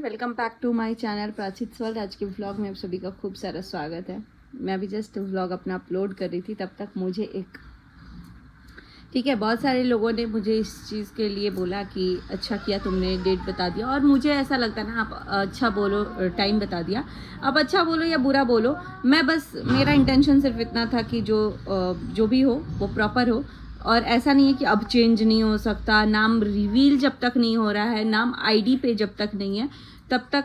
Welcome back to my channel Prachit world. आज के vlog में आप सभी का खूब सारा स्वागत है। मैं अभी जस्ट व्लॉग अपना अपलोड कर रही थी, तब तक मुझे बहुत सारे लोगों ने मुझे इस चीज़ के लिए बोला कि अच्छा किया तुमने डेट बता दिया। और मुझे ऐसा लगता है ना, आप अच्छा बोलो, टाइम बता दिया, अब अच्छा बोलो या बुरा बोलो, मैं बस मेरा इंटेंशन सिर्फ इतना था कि जो भी हो वो प्रॉपर हो। और ऐसा नहीं है कि अब चेंज नहीं हो सकता, नाम रिवील जब तक नहीं हो रहा है, नाम आईडी पे जब तक नहीं है तब तक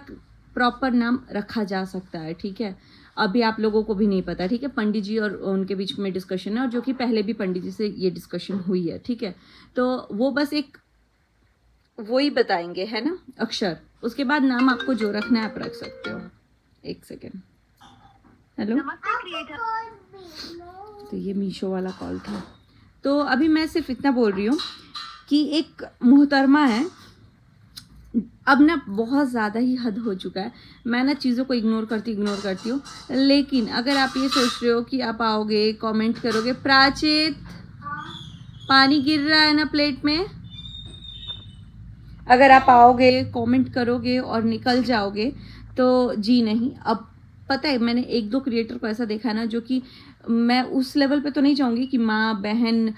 प्रॉपर नाम रखा जा सकता है। ठीक है, अभी आप लोगों को भी नहीं पता। ठीक है, पंडित जी और उनके बीच में डिस्कशन है, और जो कि पहले भी पंडित जी से ये डिस्कशन हुई है। ठीक है, तो वो बस एक वो ही बताएंगे, है ना, अक्षर। उसके बाद नाम आपको जो रखना है आप रख सकते हो। एक सेकेंड। हेलो, तो ये मीशो वाला कॉल था। तो अभी मैं सिर्फ इतना बोल रही हूँ कि एक मोहतरमा है, अब ना बहुत ज़्यादा ही हद हो चुका है। मैं ना चीज़ों को इग्नोर करती हूँ, लेकिन अगर आप ये सोच रहे हो कि आप आओगे कमेंट करोगे, प्राचित पानी गिर रहा है ना प्लेट में, अगर आप आओगे कमेंट करोगे और निकल जाओगे तो जी नहीं। अब पता है, मैंने एक दो क्रिएटर को ऐसा देखा है ना, जो कि मैं उस लेवल पे तो नहीं चाहूँगी कि माँ बहन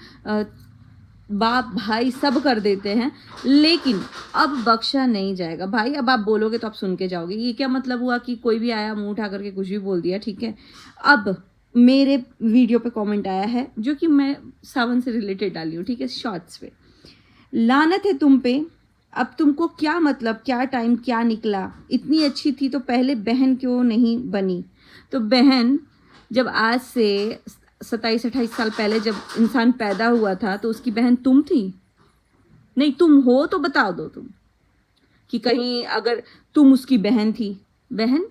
बाप भाई सब कर देते हैं, लेकिन अब बख्शा नहीं जाएगा भाई। अब आप बोलोगे तो आप सुन के जाओगे। ये क्या मतलब हुआ कि कोई भी आया मुंह उठा करके कुछ भी बोल दिया। ठीक है, अब मेरे वीडियो पे कमेंट आया है जो कि मैं सावन से रिलेटेड डाली हूँ। ठीक है, शॉर्ट्स पे, लानत है तुम पे, अब तुमको क्या मतलब, क्या टाइम क्या निकला, इतनी अच्छी थी तो पहले बहन क्यों नहीं बनी। तो बहन, जब आज से 27-28 साल पहले जब इंसान पैदा हुआ था तो उसकी बहन तुम थी? नहीं, तुम हो तो बता दो तुम, कि कहीं अगर तुम उसकी बहन थी। बहन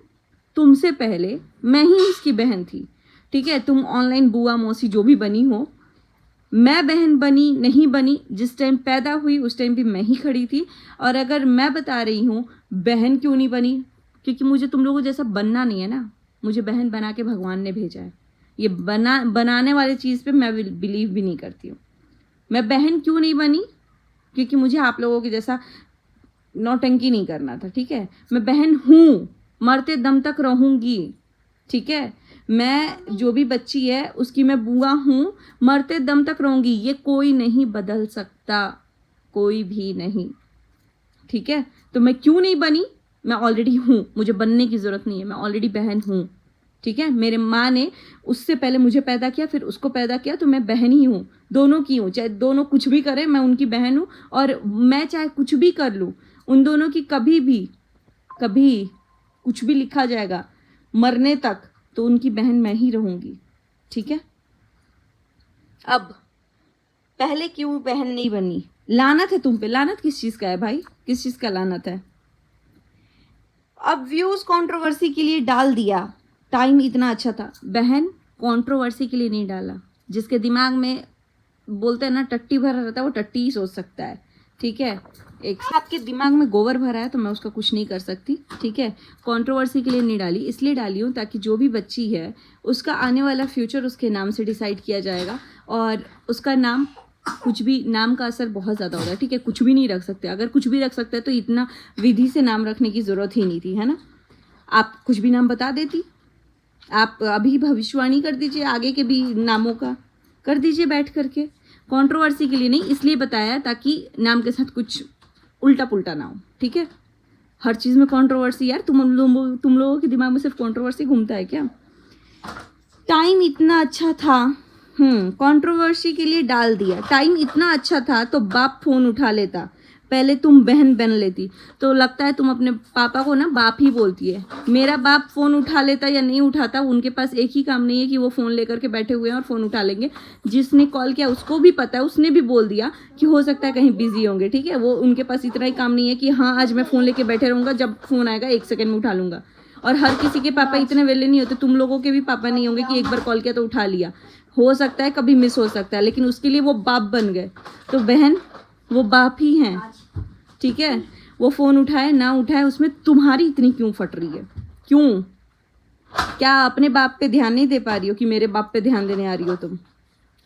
तुमसे पहले मैं ही उसकी बहन थी। ठीक है, तुम ऑनलाइन बुआ मौसी जो भी बनी हो, मैं बहन बनी नहीं बनी, जिस टाइम पैदा हुई उस टाइम भी मैं ही खड़ी थी। और अगर मैं बता रही हूँ बहन क्यों नहीं बनी, क्योंकि मुझे तुम लोगों जैसा बनना नहीं है ना, मुझे बहन बना के भगवान ने भेजा है। ये बनाने वाली चीज़ पे मैं बिलीव भी नहीं करती हूँ। मैं बहन क्यों नहीं बनी, क्योंकि मुझे आप लोगों के जैसा नौटंकी नहीं करना था। ठीक है, मैं बहन हूँ, मरते दम तक रहूँगी। ठीक है, मैं जो भी बच्ची है उसकी मैं बुआ हूँ, मरते दम तक रहूँगी। ये कोई नहीं बदल सकता, कोई भी नहीं। ठीक है, तो मैं क्यों नहीं बनी, मैं ऑलरेडी हूँ, मुझे बनने की ज़रूरत नहीं है, मैं ऑलरेडी बहन हूँ। ठीक है, मेरे माँ ने उससे पहले मुझे पैदा किया, फिर उसको पैदा किया, तो मैं बहन ही हूँ, दोनों की हूँ। चाहे दोनों कुछ भी करें, मैं उनकी बहन हूँ। और मैं चाहे कुछ भी कर लूँ, उन दोनों की कभी कुछ भी लिखा जाएगा मरने तक, तो उनकी बहन मैं ही रहूँगी। ठीक है, अब पहले क्यों बहन नहीं बनी, लानत है तुम पे। लानत किस चीज़ का है भाई, किस चीज़ का लानत है? अब व्यूज़ कंट्रोवर्सी के लिए डाल दिया, टाइम इतना अच्छा था। बहन कंट्रोवर्सी के लिए नहीं डाला। जिसके दिमाग में बोलते हैं ना टट्टी भरा रहता है, वो टट्टी ही सोच सकता है। ठीक है, एक आपके दिमाग में गोबर भरा है तो मैं उसका कुछ नहीं कर सकती। ठीक है, कंट्रोवर्सी के लिए नहीं डाली, इसलिए डाली हूँ ताकि जो भी बच्ची है उसका आने वाला फ्यूचर उसके नाम से डिसाइड किया जाएगा। और उसका नाम, कुछ भी, नाम का असर बहुत ज़्यादा होता है। ठीक है, कुछ भी नहीं रख सकते। अगर कुछ भी रख सकते हैं तो इतना विधि से नाम रखने की ज़रूरत ही नहीं थी, है ना। आप कुछ भी नाम बता देती, आप अभी भविष्यवाणी कर दीजिए आगे के भी नामों का, कर दीजिए बैठ करके। कंट्रोवर्सी के लिए नहीं, इसलिए बताया ताकि नाम के साथ कुछ उल्टा पुल्टा ना हो। ठीक है, हर चीज़ में कंट्रोवर्सी यार, तुम लोगों के दिमाग में सिर्फ कंट्रोवर्सी घूमता है क्या? टाइम इतना अच्छा था, कंट्रोवर्सी के लिए डाल दिया। टाइम इतना अच्छा था तो बाप फोन उठा लेता, पहले तुम बहन बन लेती। तो लगता है तुम अपने पापा को ना बाप ही बोलती है। मेरा बाप फ़ोन उठा लेता या नहीं उठाता, उनके पास एक ही काम नहीं है कि वो फ़ोन लेकर के बैठे हुए हैं और फ़ोन उठा लेंगे। जिसने कॉल किया उसको भी पता है, उसने भी बोल दिया कि हो सकता है कहीं बिजी होंगे। ठीक है, वो उनके पास इतना ही काम नहीं है कि हाँ आज मैं फ़ोन लेके बैठे रहूँगा, जब फ़ोन आएगा 1 सेकेंड में उठा लूँगा। और हर किसी के पापा इतने वेले नहीं होते, तुम लोगों के भी पापा नहीं होंगे कि एक बार कॉल किया तो उठा लिया। हो सकता है कभी मिस हो सकता है, लेकिन उसके लिए वो बाप बन गए। तो बहन वो बाप ही हैं। ठीक है, वो फ़ोन उठाए ना उठाए उसमें तुम्हारी इतनी क्यों फट रही है, क्यों? क्या अपने बाप पे ध्यान नहीं दे पा रही हो कि मेरे बाप पे ध्यान देने आ रही हो? तुम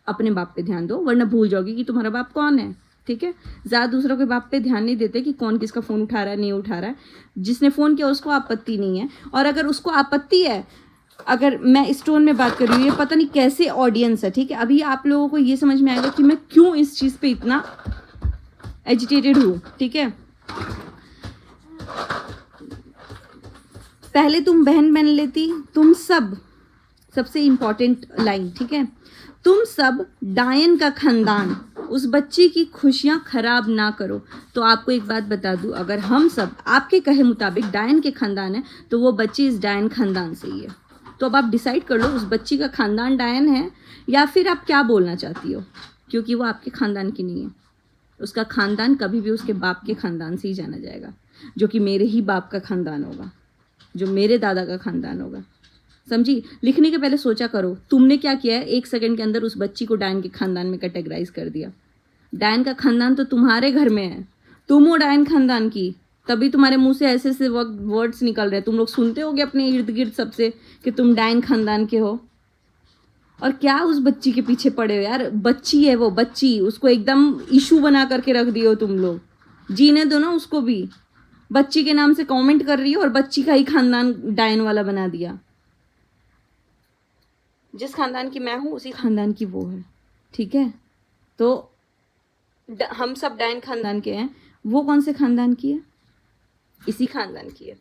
अपने बाप पे ध्यान दो, वरना भूल जाओगी कि तुम्हारा बाप कौन है। ठीक है। ज़्यादा दूसरों के बाप पे ध्यान नहीं देते कि कौन किसका फ़ोन उठा रहा है नहीं उठा रहा है। जिसने फ़ोन किया उसको आपत्ति नहीं है, और अगर उसको आपत्ति है, अगर मैं इस टोन में बात कर रही हूँ, ये पता नहीं कैसे ऑडियंस है, ठीक है। अभी आप लोगों को ये समझ में आएगा कि मैं क्यों इस चीज़ पे इतना एजिटेटेड हूँ, ठीक है। पहले तुम बहन बन लेती, तुम सब, सबसे इम्पोर्टेंट लाइन, ठीक है, तुम सब डायन का खानदान, उस बच्ची की खुशियां खराब ना करो। तो आपको एक बात बता दूं, अगर हम सब आपके कहे मुताबिक डायन के खानदान है, तो वो बच्ची इस डायन खानदान से ही है। तो अब आप डिसाइड कर लो, उस बच्ची का खानदान डायन है या फिर आप क्या बोलना चाहती हो, क्योंकि वो आपके खानदान की नहीं है। उसका खानदान कभी भी उसके बाप के खानदान से ही जाना जाएगा, जो कि मेरे ही बाप का खानदान होगा, जो मेरे दादा का खानदान होगा, समझी। लिखने के पहले सोचा करो, तुमने क्या किया है, 1 सेकंड के अंदर उस बच्ची को डायन के खानदान में कैटेगराइज कर दिया। डायन का खानदान तो तुम्हारे घर में है, तुम हो डायन खानदान की, तभी तुम्हारे मुंह से ऐसे ऐसे वर्ड्स निकल रहे हैं। तुम लोग सुनते होगे अपने इर्द गिर्द सबसे कि तुम डायन खानदान के हो, और क्या उस बच्ची के पीछे पड़े हो यार। बच्ची है वो, बच्ची, उसको एकदम इशू बना करके रख दिए हो तुम लोग। जीने दो ना उसको भी। बच्ची के नाम से कमेंट कर रही हो और बच्ची का ही खानदान डायन वाला बना दिया। जिस खानदान की मैं हूँ उसी खानदान की वो है, ठीक है। तो हम सब डायन खानदान के हैं, वो कौन से खानदान की है, इसी खानदान की है।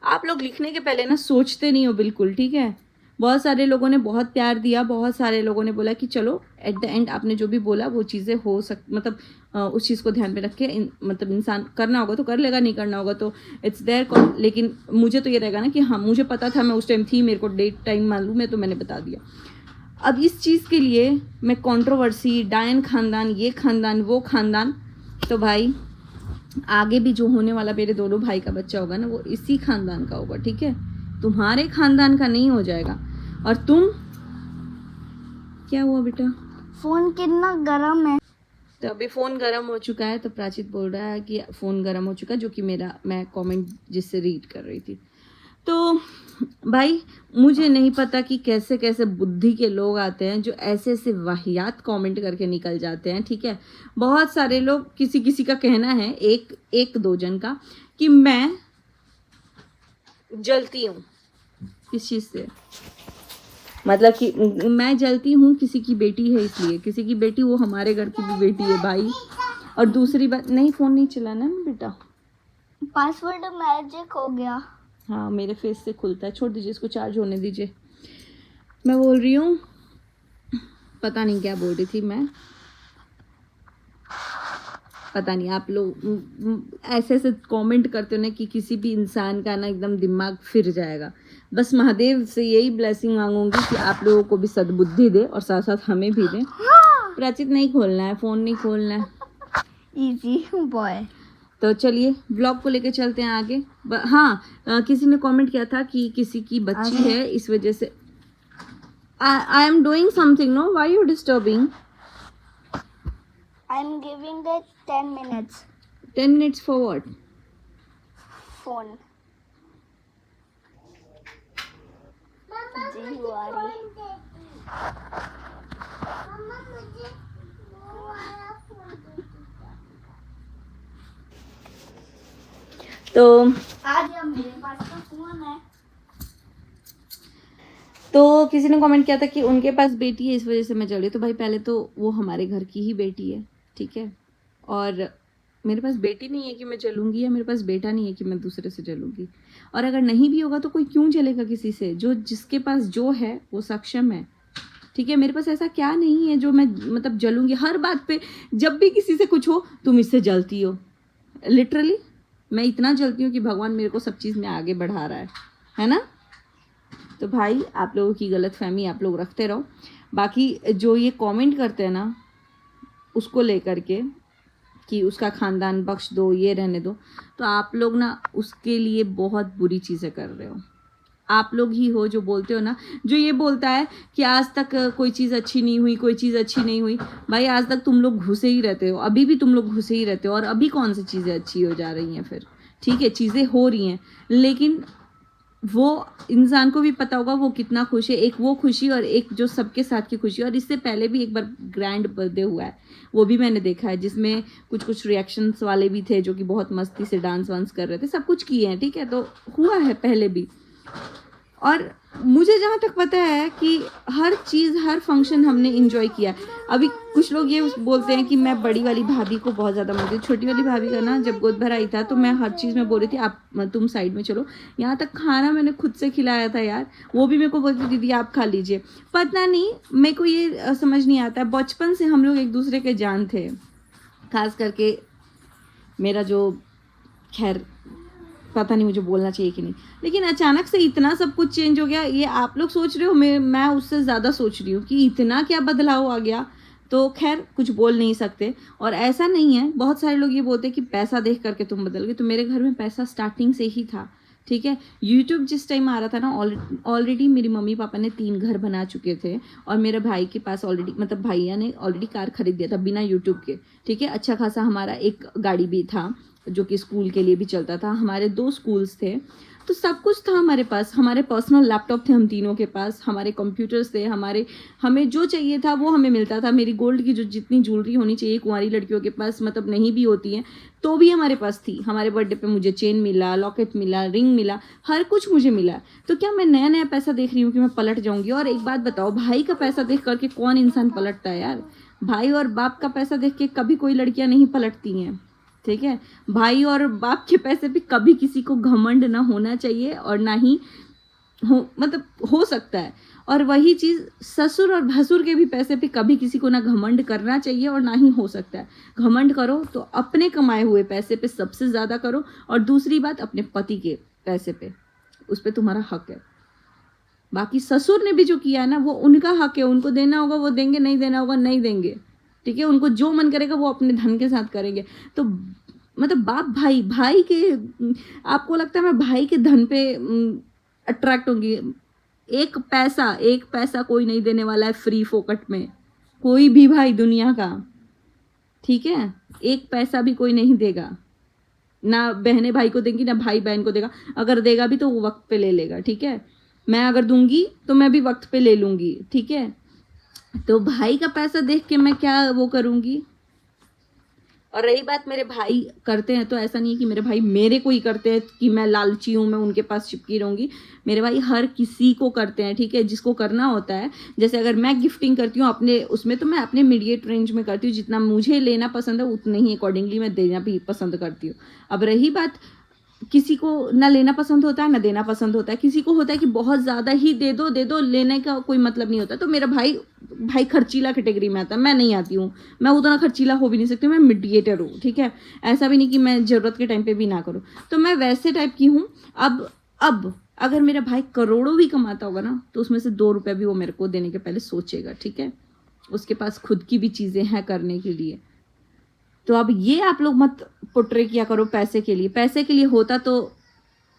आप लोग लिखने के पहले ना सोचते नहीं हो बिल्कुल, ठीक है। बहुत सारे लोगों ने बहुत प्यार दिया, बहुत सारे लोगों ने बोला कि चलो एट द एंड आपने जो भी बोला वो चीज़ें हो मतलब उस चीज़ को ध्यान में रख के मतलब इंसान करना होगा तो कर लेगा, नहीं करना होगा तो इट्स देयर। लेकिन मुझे तो ये रहेगा ना कि हाँ, मुझे पता था, मैं उस टाइम थी, मेरे को डेट टाइम मालूम है, तो मैंने बता दिया। अब इस चीज़ के लिए मैं कंट्रोवर्सी, डायन खानदान, ये खानदान, वो खानदान, तो भाई आगे भी जो होने वाला मेरे दोनों भाई का बच्चा होगा ना, वो इसी खानदान का होगा, ठीक है। तुम्हारे खानदान का नहीं हो जाएगा। और तुम, क्या हुआ बेटा, फोन कितना गर्म है। तो अभी फ़ोन गर्म हो चुका है, तो प्राचित बोल रहा है कि फ़ोन गर्म हो चुका है, जो कि मैं कमेंट जिससे रीड कर रही थी। तो भाई मुझे नहीं पता कि कैसे कैसे बुद्धि के लोग आते हैं जो ऐसे ऐसे वाहियात कमेंट करके निकल जाते हैं, ठीक है। बहुत सारे लोग, किसी किसी का कहना है, एक दो जन का, कि मैं जलती हूँ किस चीज़ से, मतलब कि मैं जलती हूँ किसी की बेटी है इसलिए, किसी की बेटी, वो हमारे घर की भी बेटी है भाई। और दूसरी बात, नहीं फ़ोन नहीं चलाना ना बेटा, पासवर्ड मैजिक हो गया। हाँ मेरे फेस से खुलता है, छोड़ दीजिए इसको, चार्ज होने दीजिए। मैं बोल रही हूँ, पता नहीं क्या बोल रही थी मैं, पता नहीं। आप लोग ऐसे ऐसे कमेंट करते हो ना कि किसी भी इंसान का ना एकदम दिमाग फिर जाएगा। बस महादेव से यही ब्लेसिंग मांगूंगी कि आप लोगों को भी सद्बुद्धि दे और साथ साथ हमें भी दे। प्राचित नहीं खोलना है, फ़ोन नहीं खोलना है, इजी बॉय। तो चलिए ब्लॉग को लेके चलते हैं आगे। हाँ, किसी ने कमेंट किया था कि किसी की बच्ची है, इस वजह से I am doing something, no why you disturbing. I am giving it 10 minutes. 10 minutes for what? Phone. जी तो आज मेरे पास तो फोन है। तो किसी ने कमेंट किया था कि उनके पास बेटी है, इस वजह से मैं जल रही। तो भाई पहले तो वो हमारे घर की ही बेटी है, ठीक है। और मेरे पास बेटी नहीं है कि मैं जलूंगी, या मेरे पास बेटा नहीं है कि मैं दूसरे से जलूंगी। और अगर नहीं भी होगा तो कोई क्यों जलेगा किसी से, जो जिसके पास जो है वो सक्षम है, ठीक है। मेरे पास ऐसा क्या नहीं है जो मैं मतलब जलूंगी हर बात पे। जब भी किसी से कुछ हो, तुम इससे जलती हो, लिटरली मैं इतना जलती हूँ कि भगवान मेरे को सब चीज़ में आगे बढ़ा रहा है ना। तो भाई आप लोगों की गलतफहमी आप लोग रखते रहो। बाकी जो ये कमेंट करते हैं ना उसको लेकर के कि उसका ख़ानदान बख्श दो, ये रहने दो, तो आप लोग ना उसके लिए बहुत बुरी चीज़ें कर रहे हो। आप लोग ही हो जो बोलते हो ना, जो ये बोलता है कि आज तक कोई चीज़ अच्छी नहीं हुई, कोई चीज़ अच्छी नहीं हुई। भाई आज तक तुम लोग घुसे ही रहते हो, अभी भी तुम लोग घुसे ही रहते हो। और अभी कौन सी चीज़ें अच्छी हो जा रही हैं फिर, ठीक है, चीज़ें हो रही हैं, लेकिन वो इंसान को भी पता होगा वो कितना खुश है, एक वो खुशी और एक जो सबके साथ की खुशी। और इससे पहले भी एक बार ग्रैंड बर्थडे हुआ है, वो भी मैंने देखा है, जिसमें कुछ कुछ रिएक्शंस वाले भी थे जो कि बहुत मस्ती से डांस वांस कर रहे थे, सब कुछ किए हैं, ठीक है, तो हुआ है पहले भी। और मुझे जहाँ तक पता है कि हर चीज़ हर फंक्शन हमने इंजॉय किया। अभी कुछ लोग ये बोलते हैं कि मैं बड़ी वाली भाभी को बहुत ज़्यादा मानती हूँ। छोटी वाली भाभी का ना जब गोद भराई था तो मैं हर चीज़ में बोल रही थी आप तुम साइड में चलो, यहाँ तक खाना मैंने खुद से खिलाया था यार, वो भी मेरे को बोलती दीदी आप खा लीजिए। पता नहीं मेरे को ये समझ नहीं आता, बचपन से हम लोग एक दूसरे के जान थे, खास करके मेरा जो, खैर पता नहीं मुझे बोलना चाहिए कि नहीं, लेकिन अचानक से इतना सब कुछ चेंज हो गया। ये आप लोग सोच रहे हो, मैं उससे ज़्यादा सोच रही हूँ कि इतना क्या बदलाव आ गया। तो खैर कुछ बोल नहीं सकते। और ऐसा नहीं है, बहुत सारे लोग ये बोलते हैं कि पैसा देख करके तुम बदल गए, तो मेरे घर में पैसा स्टार्टिंग से ही था, ठीक है। यूट्यूब जिस टाइम आ रहा था ना, ऑलरेडी मेरी मम्मी पापा ने 3 घर बना चुके थे और मेरे भाई के पास ऑलरेडी, मतलब भैया ने ऑलरेडी कार खरीद दिया था बिना यूट्यूब के, ठीक है। अच्छा खासा हमारा एक गाड़ी भी था जो कि स्कूल के लिए भी चलता था, हमारे 2 स्कूल्स थे, तो सब कुछ था हमारे पास। हमारे पर्सनल लैपटॉप थे हम तीनों के पास, हमारे कंप्यूटर्स थे, हमें जो चाहिए था वो हमें मिलता था। मेरी गोल्ड की जो जितनी ज्वेलरी होनी चाहिए कुंवारी लड़कियों के पास, मतलब नहीं भी होती है तो भी हमारे पास थी। हमारे बर्थडे पे मुझे चेन मिला, लॉकेट मिला, रिंग मिला, हर कुछ मुझे मिला। तो क्या मैं नया नया पैसा देख रही हूँ कि मैं पलट जाऊँगी? और एक बात बताओ, भाई का पैसा देख करके कौन इंसान पलटता है यार? भाई और बाप का पैसा देख के कभी कोई लड़कियाँ नहीं पलटती हैं, ठीक है। भाई और बाप के पैसे पे कभी किसी को घमंड ना होना चाहिए और ना ही हो सकता है। और वही चीज़ ससुर और भसुर के भी पैसे पे कभी किसी को ना घमंड करना चाहिए और ना ही हो सकता है। घमंड करो तो अपने कमाए हुए पैसे पे सबसे ज़्यादा करो, और दूसरी बात अपने पति के पैसे पे, उस पर तुम्हारा हक है। बाकी ससुर ने भी जो किया है ना वो उनका हक है, उनको देना होगा वो देंगे, नहीं देना होगा नहीं देंगे, ठीक है। उनको जो मन करेगा वो अपने धन के साथ करेंगे। तो मतलब बाप भाई के, आपको लगता है मैं भाई के धन पे अट्रैक्ट होंगी? एक पैसा कोई नहीं देने वाला है फ्री फोकट में, कोई भी भाई दुनिया का, ठीक है। एक पैसा भी कोई नहीं देगा, ना बहनें भाई को देंगी ना भाई बहन को देगा। अगर देगा भी तो वो वक्त पे ले लेगा, ठीक है। मैं अगर दूंगी तो मैं भी वक्त पे ले लूँगी, ठीक है। तो भाई का पैसा देख के मैं क्या वो करूँगी? और रही बात मेरे भाई करते हैं, तो ऐसा नहीं है कि मेरे भाई मेरे को ही करते हैं कि मैं लालची हूँ, मैं उनके पास चिपकी रहूँगी। मेरे भाई हर किसी को करते हैं, ठीक है, जिसको करना होता है। जैसे अगर मैं गिफ्टिंग करती हूँ अपने उसमें, तो मैं अपने मीडिएट रेंज में करती हूँ, जितना मुझे लेना पसंद है उतने ही अकॉर्डिंगली मैं देना भी पसंद करती हूँ। अब रही बात, किसी को ना लेना पसंद होता है ना देना पसंद होता है, किसी को होता है कि बहुत ज़्यादा ही दे दो, लेने का कोई मतलब नहीं होता। तो मेरा भाई खर्चीला कैटेगरी में आता है, मैं नहीं आती हूँ, मैं उतना खर्चीला हो भी नहीं सकती, मैं मीडिएटर हूँ, ठीक है। ऐसा भी नहीं कि मैं ज़रूरत के टाइम पे भी ना करूँ, तो मैं वैसे टाइप की हूँ। अब अगर मेरा भाई करोड़ों भी कमाता होगा ना, तो उसमें से 2 रुपये भी वो मेरे को देने के पहले सोचेगा, ठीक है। उसके पास खुद की भी चीज़ें हैं करने के लिए। तो अब ये आप लोग मत पोट्रे किया करो पैसे के लिए। पैसे के लिए होता तो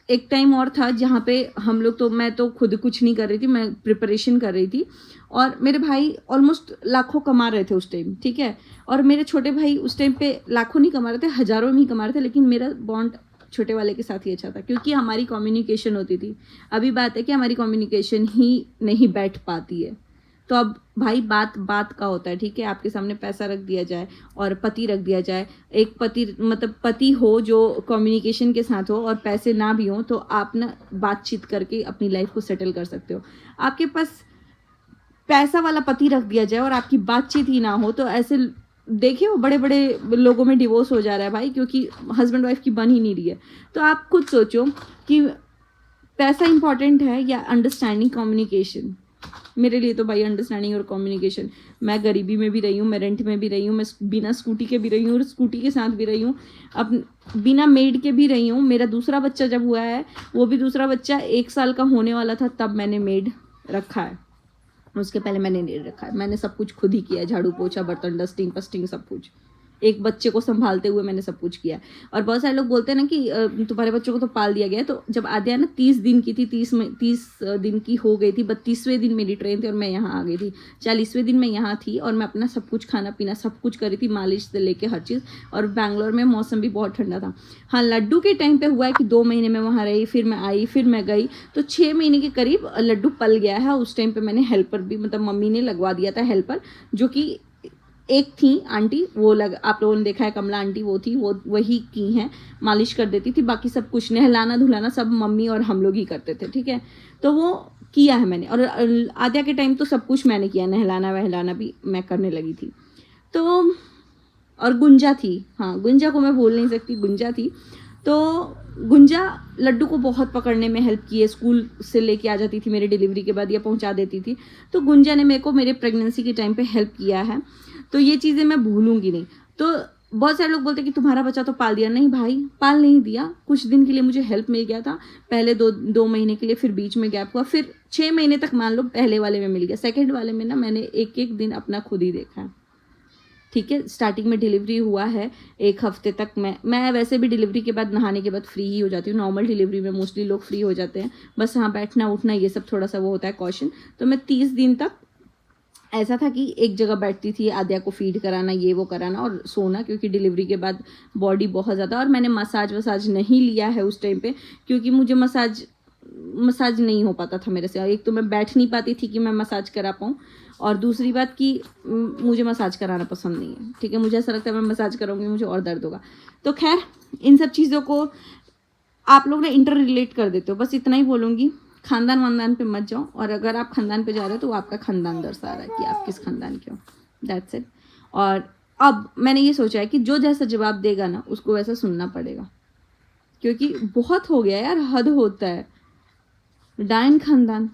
एक टाइम और था जहाँ पे हम लोग, तो मैं तो खुद कुछ नहीं कर रही थी, मैं प्रिपरेशन कर रही थी, और मेरे भाई ऑलमोस्ट लाखों कमा रहे थे उस टाइम, ठीक है। और मेरे छोटे भाई उस टाइम पे लाखों नहीं कमा रहे थे, हज़ारों में ही कमा रहे थे, लेकिन मेरा बॉन्ड छोटे वाले के साथ ही अच्छा था क्योंकि हमारी कम्युनिकेशन होती थी। अभी बात है कि हमारी कम्युनिकेशन ही नहीं बैठ पाती है। तो अब भाई बात का होता है, ठीक है। आपके सामने पैसा रख दिया जाए और पति रख दिया जाए, एक पति मतलब पति हो जो कम्युनिकेशन के साथ हो और पैसे ना भी हो, तो आप ना बातचीत करके अपनी लाइफ को सेटल कर सकते हो। आपके पास पैसा वाला पति रख दिया जाए और आपकी बातचीत ही ना हो, तो ऐसे देखिए वो बड़े बड़े लोगों में डिवोर्स हो जा रहा है भाई, क्योंकि हस्बैंड वाइफ की बन ही नहीं रही है। तो आप खुद सोचो कि पैसा इंपॉर्टेंट है या अंडरस्टैंडिंग कम्युनिकेशन। मेरे लिए तो भाई अंडरस्टैंडिंग और कम्युनिकेशन। मैं गरीबी में भी रही हूँ, मैं रेंट में भी रही हूँ, मैं बिना स्कूटी के भी रही हूँ और स्कूटी के साथ भी रही हूँ, अब बिना मेड के भी रही हूँ। मेरा दूसरा बच्चा जब हुआ है, वो भी दूसरा बच्चा 1 साल का होने वाला था तब मैंने मेड रखा है, उसके पहले मैंने नहीं रखा है। मैंने सब कुछ खुद ही किया है, झाड़ू पोछा बर्तन डस्टिंग पस्टिंग सब कुछ। एक बच्चे को संभालते हुए मैंने सब कुछ किया। और बहुत सारे लोग बोलते हैं ना कि तुम्हारे बच्चों को तो पाल दिया गया है। तो जब आद्या ना 30 दिन की थी, 30 दिन की हो गई थी, 32वें दिन मेरी ट्रेन थी और मैं यहाँ आ गई थी। 40वें दिन मैं यहाँ थी और मैं अपना सब कुछ खाना पीना सब कुछ करी थी, मालिश से लेके हर चीज़। और बैंगलोर में मौसम भी बहुत ठंडा था। हाँ, लड्डू के टाइम पे हुआ है कि 2 महीने में वहाँ रही, फिर मैं आई, फिर मैं गई, तो 6 महीने के करीब लड्डू पल गया है। उस टाइम पे मैंने हेल्पर भी, मतलब मम्मी ने लगवा दिया था हेल्पर, जो कि एक थी आंटी, वो आप लोगों ने देखा है, कमला आंटी वो थी, वो वही की हैं, मालिश कर देती थी। बाकी सब कुछ नहलाना धुलाना सब मम्मी और हम लोग ही करते थे, ठीक है। तो वो किया है मैंने। और आद्या के टाइम तो सब कुछ मैंने किया, नहलाना वहलाना भी मैं करने लगी थी। तो और गुंजा थी, हाँ गुंजा को मैं भूल नहीं सकती, गुंजा थी। तो गुंजा लड्डू को बहुत पकड़ने में हेल्प की है, स्कूल से लेके आ जाती थी मेरे डिलीवरी के बाद या पहुंचा देती थी। तो गुंजा ने मेरे को मेरे प्रेगनेंसी के टाइम पे हेल्प किया है, तो ये चीज़ें मैं भूलूंगी नहीं। तो बहुत सारे लोग बोलते हैं कि तुम्हारा बच्चा तो पाल दिया। नहीं भाई, पाल नहीं दिया, कुछ दिन के लिए मुझे हेल्प मिल गया था, पहले 2 महीने के लिए, फिर बीच में गैप हुआ, फिर 6 महीने तक मान लो पहले वाले में मिल गया। सेकेंड वाले में ना मैंने एक दिन अपना खुद ही देखा है, ठीक है। स्टार्टिंग में डिलीवरी हुआ है 1 हफ्ते तक, मैं वैसे भी डिलीवरी के बाद नहाने के बाद फ्री ही हो जाती हूँ। नॉर्मल डिलीवरी में मोस्टली लोग फ्री हो जाते हैं, बस हाँ बैठना उठना ये सब थोड़ा सा वो होता है कॉशन। तो मैं 30 दिन तक ऐसा था कि एक जगह बैठती थी, आद्या को फीड कराना, ये वो कराना और सोना, क्योंकि डिलीवरी के बाद बॉडी बहुत ज़्यादा। और मैंने मसाज वसाज नहीं लिया है उस टाइम पे, क्योंकि मुझे मसाज नहीं हो पाता था मेरे से। एक तो मैं बैठ नहीं पाती थी कि मैं मसाज करा पाऊँ, और दूसरी बात कि मुझे मसाज कराना पसंद नहीं है, ठीक है। मुझे ऐसा लगता है मैं मसाज करूँगी मुझे और दर्द होगा। तो खैर इन सब चीज़ों को आप लोग ना इंटर रिलेट कर देते हो, बस इतना ही बोलूँगी। खानदान वानदान पे मत जाओ, और अगर आप खानदान पे जा रहे हो तो वो आपका खानदान दर्शा रहा है कि आप किस खानदान के हो, दैट्स इट। और अब मैंने ये सोचा है कि जो जैसा जवाब देगा ना उसको वैसा सुनना पड़ेगा, क्योंकि बहुत हो गया यार, हद होता है। डायन खानदान